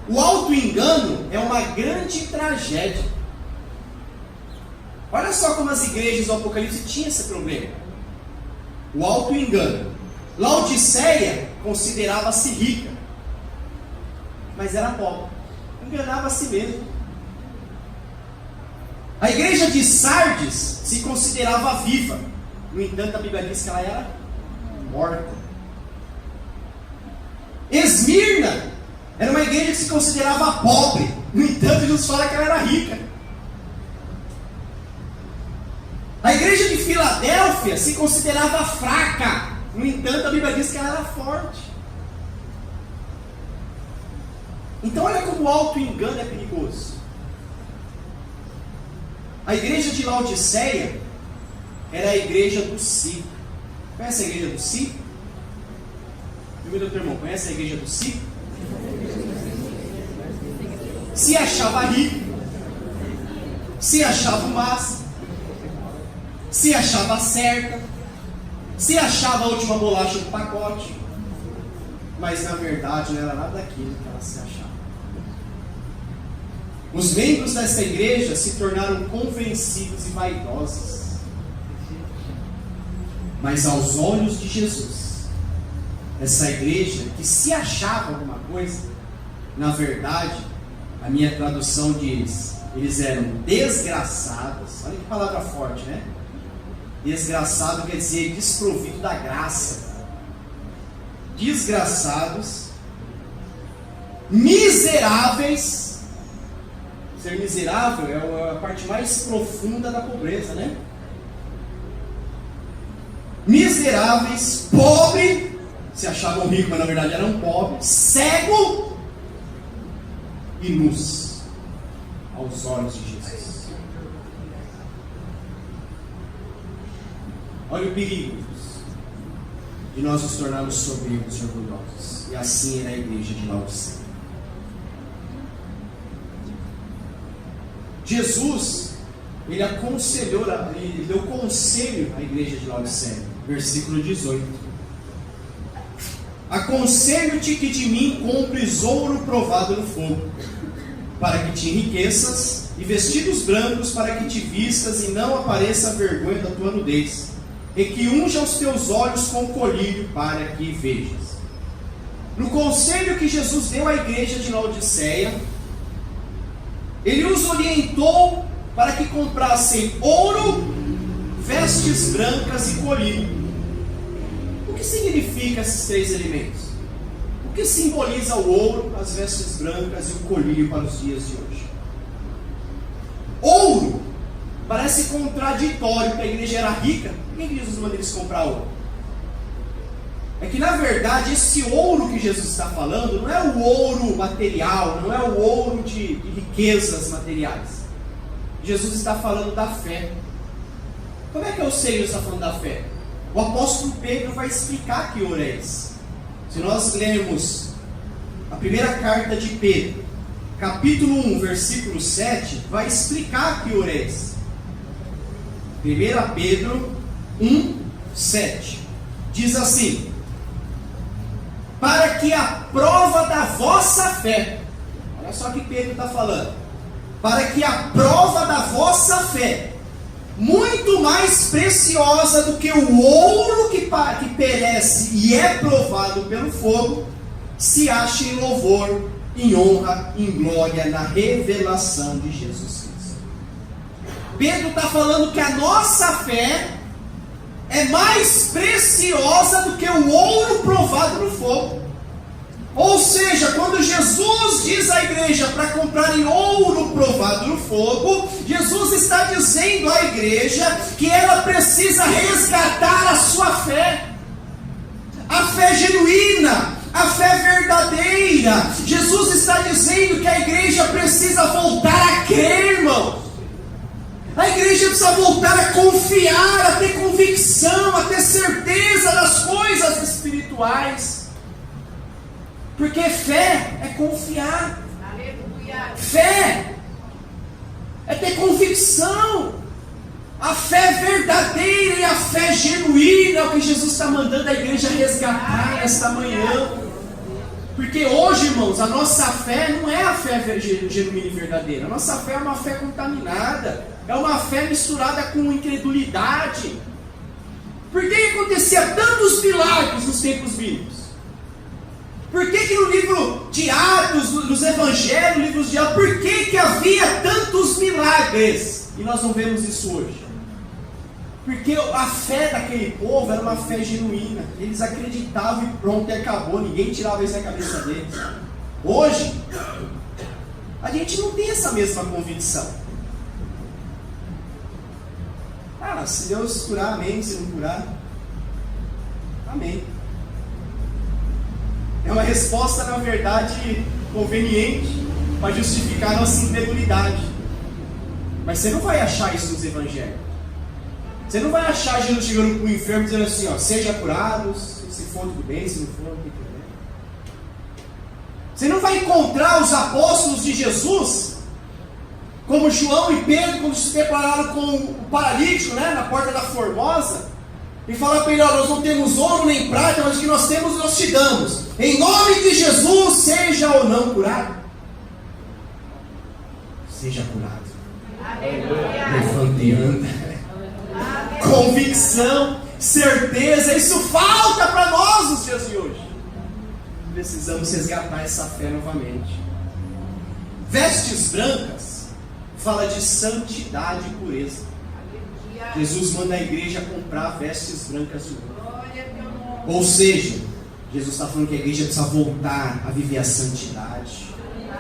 O auto-engano é uma grande tragédia. Olha só como as igrejas do Apocalipse tinham esse problema. O auto-engano. Laodiceia considerava-se rica, mas era pobre. Enganava a si mesmo. A igreja de Sardes se considerava viva. No entanto, a Bíblia diz que ela era morta. Esmirna era uma igreja que se considerava pobre. No entanto, Jesus fala que ela era rica. A igreja de Filadélfia se considerava fraca. No entanto, a Bíblia diz que ela era forte. Então, olha como o auto-engano é perigoso. A igreja de Laodiceia era a igreja do si. Conhece a igreja do si? Meu teu irmão, conhece a igreja do si? Se achava rico, se achava massa, se achava certa, se achava a última bolacha do pacote, mas na verdade não era nada daquilo que ela se achava. Os membros dessa igreja se tornaram convencidos e vaidosos, mas aos olhos de Jesus, essa igreja que se achava alguma coisa, na verdade, a minha tradução diz, eles eram desgraçados. Olha que palavra forte, né? Desgraçado quer dizer desprovido da graça. Desgraçados, miseráveis. Ser miserável é a parte mais profunda da pobreza, né? Miseráveis, pobre, se achavam ricos, mas na verdade eram pobres, cego e nus aos olhos de Jesus. Olha o perigo de nós nos tornarmos soberbos e orgulhosos. E assim era a igreja de Laodiceia. Jesus, ele aconselhou, ele deu conselho à igreja de Laodiceia. Versículo 18. Aconselho-te que de mim compres ouro provado no fogo, para que te enriqueças, e vestidos brancos para que te vistas e não apareça a vergonha da tua nudez, e que unja os teus olhos com colírio para que vejas. No conselho que Jesus deu à igreja de Laodiceia, ele os orientou para que comprassem ouro, vestes brancas e colírio. O que significa esses três elementos? O que simboliza o ouro, as vestes brancas e o colírio para os dias de hoje? Ouro parece contraditório, porque a igreja era rica. Por que Jesus manda eles comprar ouro? É que na verdade esse ouro que Jesus está falando não é o ouro material, não é o ouro de riquezas materiais. Jesus está falando da fé. Como é que eu sei que ele está falando da fé? O apóstolo Pedro vai explicar que ouro é esse. Se nós lermos a primeira carta de Pedro, capítulo 1, versículo 7, vai explicar que ouro é esse. 1 Pedro 1, 7 diz assim: para que a prova da vossa fé, olha só o que Pedro está falando, para que a prova da vossa fé, muito mais preciosa do que o ouro que perece e é provado pelo fogo, se ache em louvor, em honra, em glória, na revelação de Jesus Cristo. Pedro está falando que a nossa fé é mais preciosa do que o ouro provado no fogo. Ou seja, quando Jesus diz à igreja para comprarem ouro provado no fogo, Jesus está dizendo à igreja que ela precisa resgatar a sua fé, a fé genuína, a fé verdadeira. Jesus está dizendo que a igreja precisa voltar a crer, irmãos. A igreja precisa voltar a confiar, a ter convicção, a ter certeza das coisas espirituais. Porque fé é confiar. Aleluia. Fé é ter convicção. A fé verdadeira e a fé genuína é o que Jesus está mandando a igreja resgatar esta manhã. Porque hoje, irmãos, a nossa fé não é a fé genuína e verdadeira. A nossa fé é uma fé contaminada. É uma fé misturada com incredulidade. Por que acontecia tantos milagres nos tempos bíblicos? Por que no livro de Atos, nos Evangelhos, livros de Atos, por que havia tantos milagres? E nós não vemos isso hoje. Porque a fé daquele povo era uma fé genuína. Eles acreditavam e pronto, e acabou. Ninguém tirava isso da cabeça deles. Hoje, a gente não tem essa mesma convicção. Se Deus curar, amém. Se não curar, amém. É uma resposta, na verdade, conveniente para justificar a nossa incredulidade. Mas você não vai achar isso nos evangelhos. Você não vai achar Jesus chegando para o enfermo dizendo assim, seja curado, se for tudo bem, se não for, não tem problema. Você não vai encontrar os apóstolos de Jesus, como João e Pedro, quando se depararam com o paralítico, na porta da Formosa, e falar para ele, nós não temos ouro nem prata, mas o que nós temos nós te damos. Em nome de Jesus, seja ou não curado. Seja curado. Levanta e anda. Convicção, certeza, isso falta para nós nos dias de hoje. Precisamos resgatar essa fé novamente. Vestes brancas fala de santidade e pureza. Jesus manda a igreja comprar vestes brancas de ouro. Ou seja, Jesus está falando que a igreja precisa voltar a viver a santidade,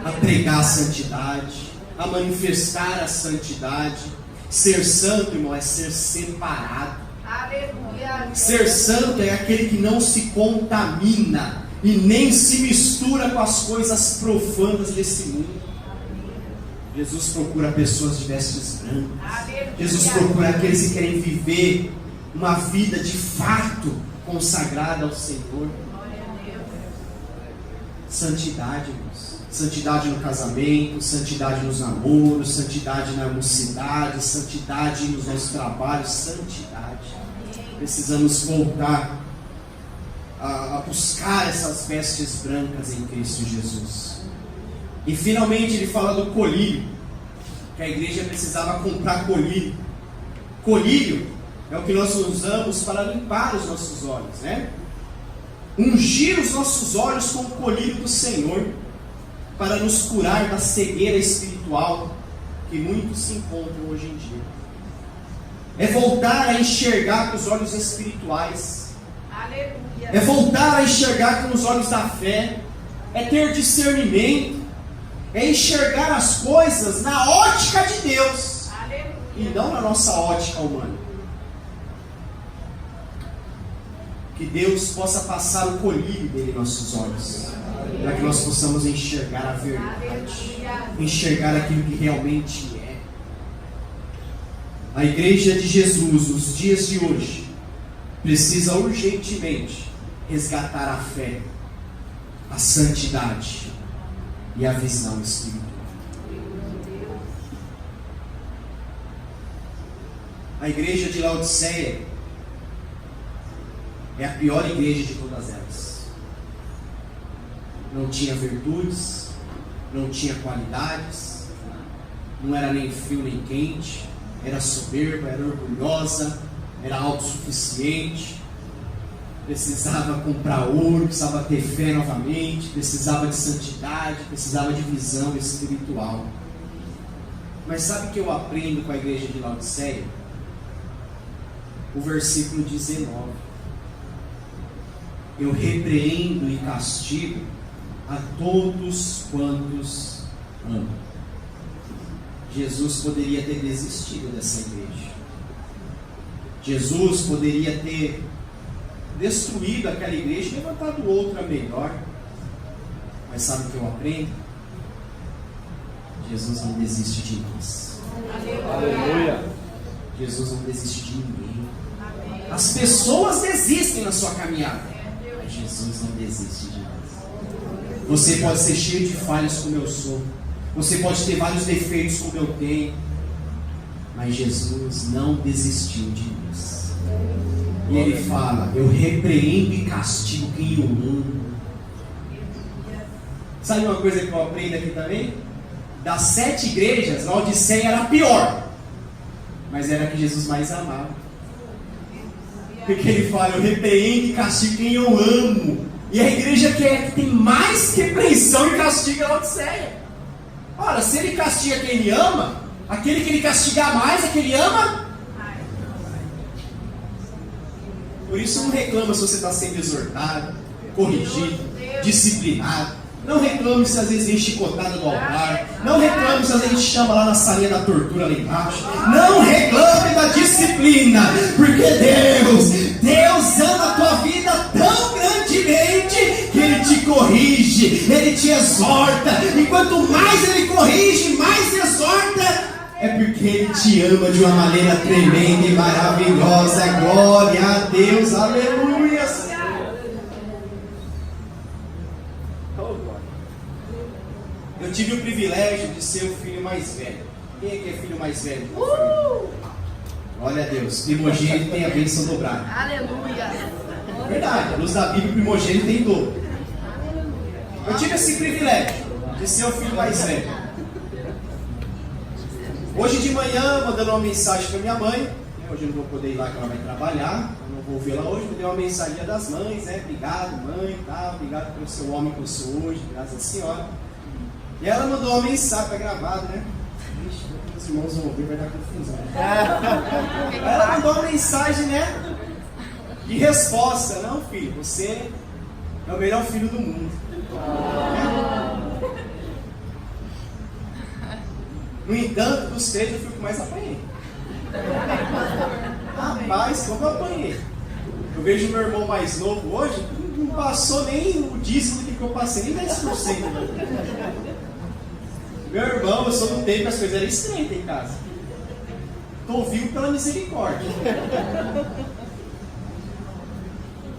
a pregar a santidade, a manifestar a santidade. Ser santo, irmão, é ser separado. Aleluia. Ser santo é aquele que não se contamina e nem se mistura com as coisas profanas desse mundo. Jesus procura pessoas de vestes brancas. Jesus procura aqueles que querem viver uma vida de fato consagrada ao Senhor. Santidade, irmãos. Santidade no casamento, santidade nos namoros, santidade na mocidade, santidade nos nossos trabalhos, santidade. Precisamos voltar a buscar essas vestes brancas em Cristo Jesus. E finalmente ele fala do colírio, que a igreja precisava comprar colírio. Colírio é o que nós usamos para limpar os nossos olhos, Ungir os nossos olhos com o colírio do Senhor, para nos curar da cegueira espiritual que muitos se encontram hoje em dia. É voltar a enxergar com os olhos espirituais. Aleluia. É voltar a enxergar com os olhos da fé. É ter discernimento. É enxergar as coisas na ótica de Deus. Aleluia. E não na nossa ótica humana. Que Deus possa passar o colírio dele em nossos olhos, para que nós possamos enxergar a verdade, enxergar aquilo que realmente é. A igreja de Jesus, nos dias de hoje, precisa urgentemente resgatar a fé, a santidade e a visão espiritual. A igreja de Laodiceia é a pior igreja de todas elas. Não tinha virtudes, não tinha qualidades, não era nem frio nem quente, era soberba, era orgulhosa, era autossuficiente, precisava comprar ouro, precisava ter fé novamente, precisava de santidade, precisava de visão espiritual. Mas sabe o que eu aprendo com a igreja de Laodiceia? O versículo 19. Eu repreendo e castigo a todos quantos amo. Jesus poderia ter desistido dessa igreja. Jesus poderia ter destruído aquela igreja e levantado outra melhor. Mas sabe o que eu aprendo? Jesus não desiste de nós. Aleluia. Jesus não desiste de ninguém. As pessoas desistem na sua caminhada, mas Jesus não desiste de nós. Você pode ser cheio de falhas como eu sou. Você pode ter vários defeitos como eu tenho. Mas Jesus não desistiu de nós. E Ele fala: eu repreendo e castigo quem eu amo. Sabe uma coisa que eu aprendo aqui também? Das 7 igrejas, Laodiceia era a pior, mas era a que Jesus mais amava. Porque Ele fala: eu repreendo e castigo quem eu amo. E a igreja que tem mais repreensão e castigo é a Laodiceia. Ora, se ele castiga quem ele ama, aquele que ele castigar mais é que ele ama. Por isso não reclama se você está sendo exortado, corrigido, disciplinado. Não reclame se às vezes vem chicotada do altar. Não reclame se às vezes a gente chama lá na salinha da tortura lá embaixo. Não reclame da disciplina, porque Deus ama a tua vida tão grandemente que Ele te corrige, Ele te exorta. E quanto mais Ele corrige, mais exorta, é porque Ele te ama de uma maneira tremenda e maravilhosa. Glória a Deus, aleluia. Eu tive o privilégio de ser o filho mais velho. Quem é que é filho mais velho? Glória a Deus. Primogênito tem a bênção dobrada. Aleluia. Verdade, a luz da Bíblia, primogênito tem dobro. Eu tive esse privilégio de ser o filho mais velho. Hoje de manhã, mandando uma mensagem para minha mãe. Hoje eu não vou poder ir lá, que ela vai trabalhar. Eu não vou vê-la hoje. Mandei uma mensagem das mães, né? Obrigado, mãe, tá? Obrigado pelo seu homem que eu sou hoje, graças à senhora. E ela mandou uma mensagem, tá gravado, né? Ixi, meus irmãos vão ouvir, vai dar confusão. Ela mandou uma mensagem, né? De resposta. Não, filho, você é o melhor filho do mundo. No entanto, dos três eu fui o que mais apanhei. Rapaz, como eu apanhei. Eu vejo meu irmão mais novo hoje, não passou nem o dízimo do que eu passei, nem 10%. Meu irmão, eu sou do tempo que as coisas eram estreitas em casa. Estou vivo pela misericórdia.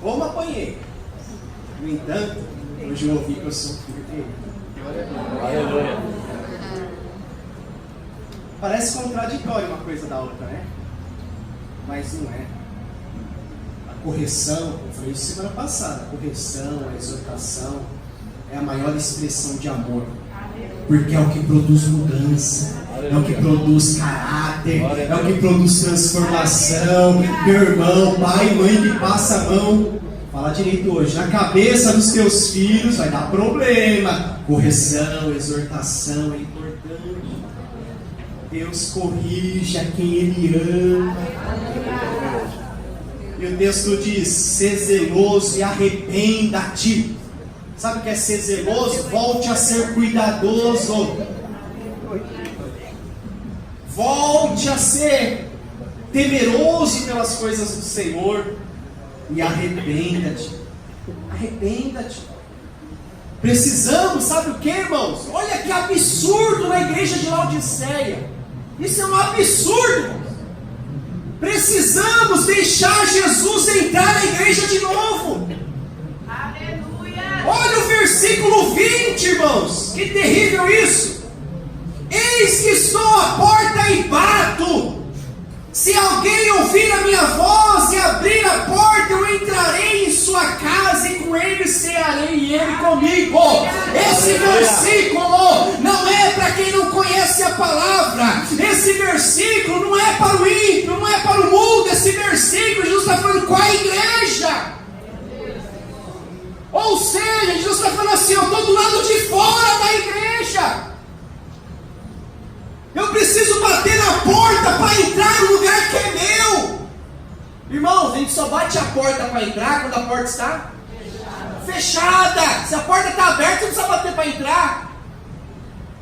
Como apanhei. No entanto, hoje eu ouvi que eu sou filho dele. Aleluia. Parece contraditório uma coisa da outra, né? Mas não é. A correção, eu falei isso semana passada, a correção, a exortação é a maior expressão de amor. Porque é o que produz mudança, é o que produz caráter, é o que produz transformação. Meu irmão, pai, mãe que passa a mão, fala direito hoje, na cabeça dos teus filhos vai dar problema. Correção, exortação é importante. Deus corrige a quem Ele ama. E o texto diz, ser zeloso e arrependa-te. Sabe o que é ser zeloso? Volte a ser cuidadoso. Volte a ser temeroso pelas coisas do Senhor. E arrependa-te. Arrependa-te. Precisamos, sabe o que, irmãos? Olha que absurdo na igreja de Laodiceia. Isso é um absurdo. Precisamos deixar Jesus entrar na igreja de novo. Olha o versículo 20, irmãos. Que terrível isso. Eis que estou à porta e bato. Se alguém ouvir a minha voz e abrir a porta, eu entrarei em sua casa e com ele cearei e ele comigo. Esse versículo não é para quem não conhece a palavra. Esse versículo não é para o ímpio, não é para o mundo. Esse versículo Jesus está falando com a igreja. Ou seja, Jesus está falando assim, eu estou do lado de fora da igreja. Eu preciso bater na porta para entrar no lugar que é meu. Irmãos, a gente só bate a porta para entrar quando a porta está fechada. Se a porta está aberta, não precisa bater para entrar.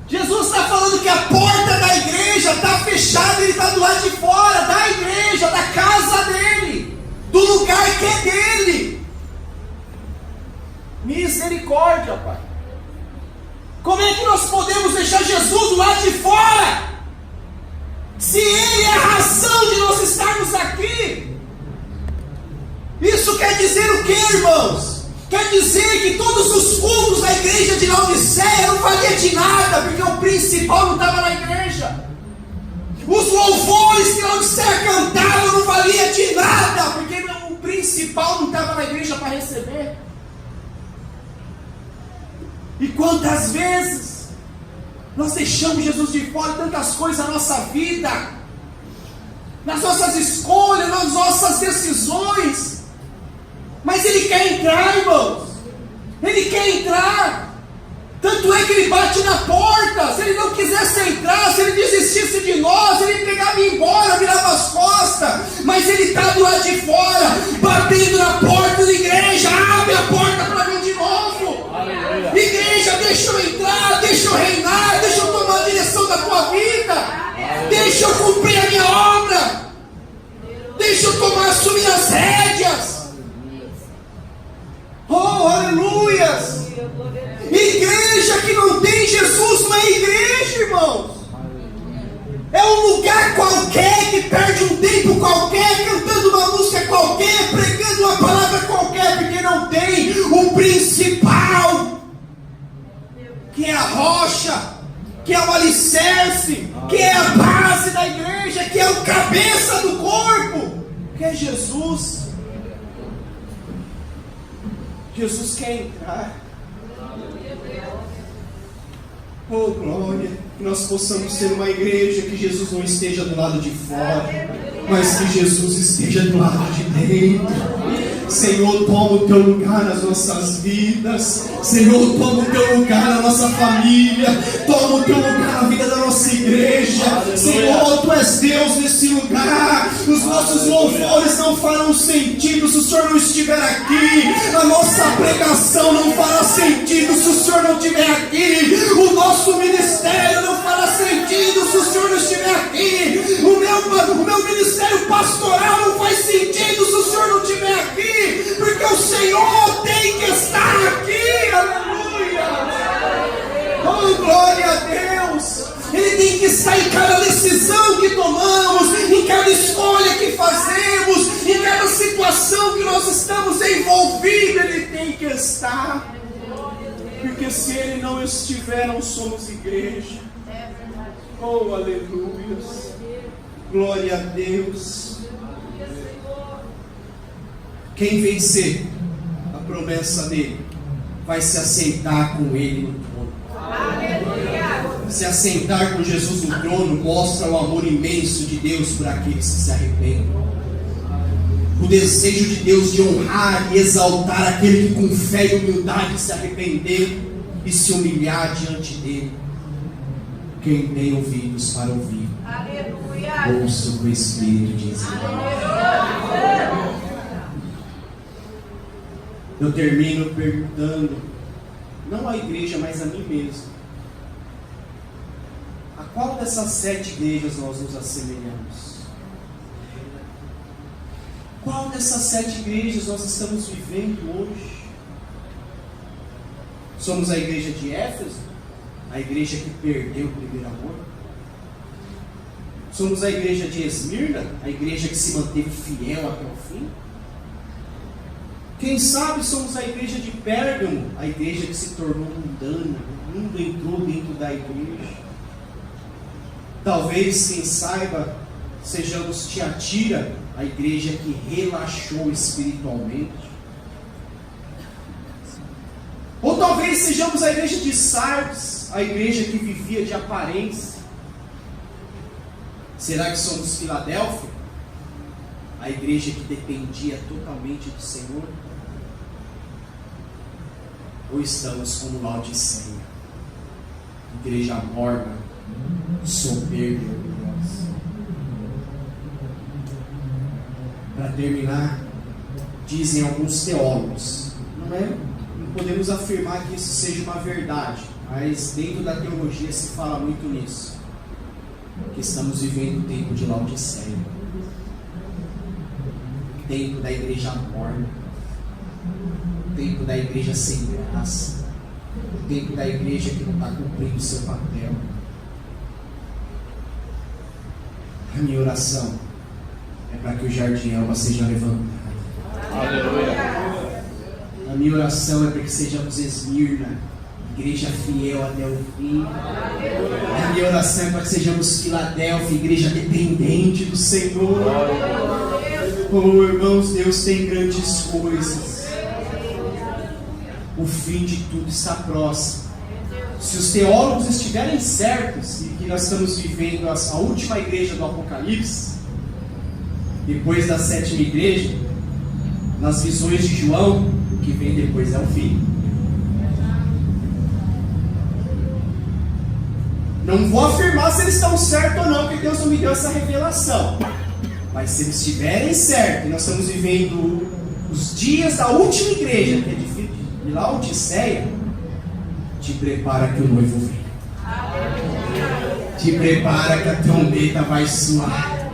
Jesus está falando que a porta da igreja está fechada, Ele está do lado de fora da igreja, da casa dele, do lugar que é dele. Misericórdia, Pai. Como é que nós podemos deixar Jesus do lado de fora? Se Ele é a razão de nós estarmos aqui. Isso quer dizer o que, irmãos? Quer dizer que todos os cultos da igreja de Laodiceia não valia de nada, porque o principal não estava na igreja. Os louvores que Laodiceia cantava não valia de nada, porque o principal não estava na igreja para receber. E quantas vezes nós deixamos Jesus de fora em tantas coisas na nossa vida, nas nossas escolhas, nas nossas decisões, mas Ele quer entrar, irmãos. Ele quer entrar. Tanto é que Ele bate na porta. Se Ele não quisesse entrar, se Ele desistisse de nós, Ele pegava e ia embora, virava as costas. Mas Ele está do lado de fora, batendo na porta da igreja. Abre a porta para mim de novo. Aleluia. Igreja, deixa eu entrar, deixa eu reinar, deixa eu tomar a direção da tua vida. Deixa eu cumprir a minha obra. Deixa eu assumir as rédeas. Oh, aleluias. Igreja que não tem Jesus não é igreja, irmãos. É um lugar qualquer que perde um tempo qualquer, cantando uma música qualquer, pregando uma palavra qualquer, porque não tem o principal, que é a rocha, que é o alicerce, que é a base da igreja, que é o cabeça do corpo, que é Jesus. Jesus quer entrar. Oh, glória, que nós possamos ser uma igreja que Jesus não esteja do lado de fora, mas que Jesus esteja do lado de dentro. Senhor, toma o teu lugar nas nossas vidas. Senhor, toma o teu lugar na nossa família. Toma o teu lugar na vida da nossa igreja. Senhor, Tu és Deus nesse lugar. Os nossos louvores não farão sentido se o Senhor não estiver aqui. A nossa pregação não fará sentido se o Senhor não estiver aqui. O nosso ministério não fará sentido se o Senhor não estiver aqui. O meu ministério pastoral não faz sentido se o Senhor não estiver aqui. Porque o Senhor tem que estar aqui. Aleluia. Oh, glória a Deus. Ele tem que estar em cada decisão que tomamos, em cada escolha que fazemos, em cada situação que nós estamos envolvidos. Ele tem que estar. Porque se Ele não estiver, não somos igreja. Oh, aleluia. Glória a Deus. Quem vencer a promessa dele vai se assentar com ele no trono. Aleluia. Se assentar com Jesus no trono mostra o amor imenso de Deus por aqueles que se arrependem. O desejo de Deus de honrar e exaltar aquele que com fé e humildade se arrepender e se humilhar diante dele. Quem tem ouvidos para ouvir, aleluia, ouça o que o Espírito diz. Eu termino perguntando, não à igreja, mas a mim mesmo: a qual dessas 7 igrejas nós nos assemelhamos? Qual dessas 7 igrejas nós estamos vivendo hoje? Somos a igreja de Éfeso, a igreja que perdeu o primeiro amor? Somos a igreja de Esmirna, a igreja que se manteve fiel até o fim? Quem sabe somos a igreja de Pérgamo, a igreja que se tornou mundana, o mundo entrou dentro da igreja. Talvez, quem saiba, sejamos Tiatira, a igreja que relaxou espiritualmente. Ou talvez sejamos a igreja de Sardes, a igreja que vivia de aparência. Será que somos Filadélfia, a igreja que dependia totalmente do Senhor? Ou estamos como Laodiceia, igreja morna, soberba e orgulhosa? Para terminar, dizem alguns teólogos, não podemos afirmar que isso seja uma verdade, mas dentro da teologia se fala muito nisso, que estamos vivendo o tempo de Laodiceia, tempo da igreja morna, tempo da igreja sem graça, tempo da igreja que não está cumprindo o seu papel. A minha oração é para que o Jardim Elba seja levantado. Aleluia. A minha oração é para que sejamos Esmirna, igreja fiel até o fim. A minha oração é para que sejamos Filadélfia, igreja dependente do Senhor. Oh, irmãos, Deus tem grandes coisas. O fim de tudo está próximo. Se os teólogos estiverem certos e que nós estamos vivendo a última igreja do Apocalipse, depois da 7ª igreja, nas visões de João, o que vem depois é o fim. Não vou afirmar se eles estão certos ou não, porque Deus não me deu essa revelação. Mas se eles estiverem certos, e nós estamos vivendo os dias da última igreja, que é de Laodiceia, te prepara que o noivo vem. Te prepara que a trombeta vai soar.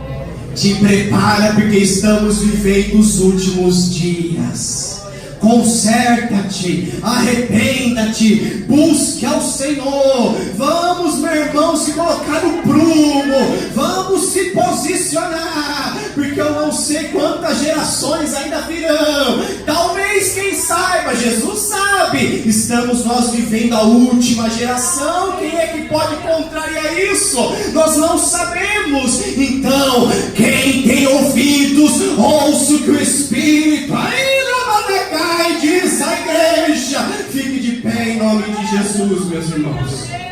Te prepara porque estamos vivendo os últimos dias. Conserta-te, arrependa-te, busque ao Senhor. Vamos, meu irmão, se colocar no prumo. Vamos se posicionar, porque eu não sei quantas gerações ainda virão. Talvez, quem saiba, Jesus sabe. Estamos nós vivendo a última geração. Quem é que pode contrariar isso? Nós não sabemos. Então, quem tem ouvidos, ouça o que o Espírito ainda diz a igreja. Fique de pé em nome de Jesus, meus irmãos.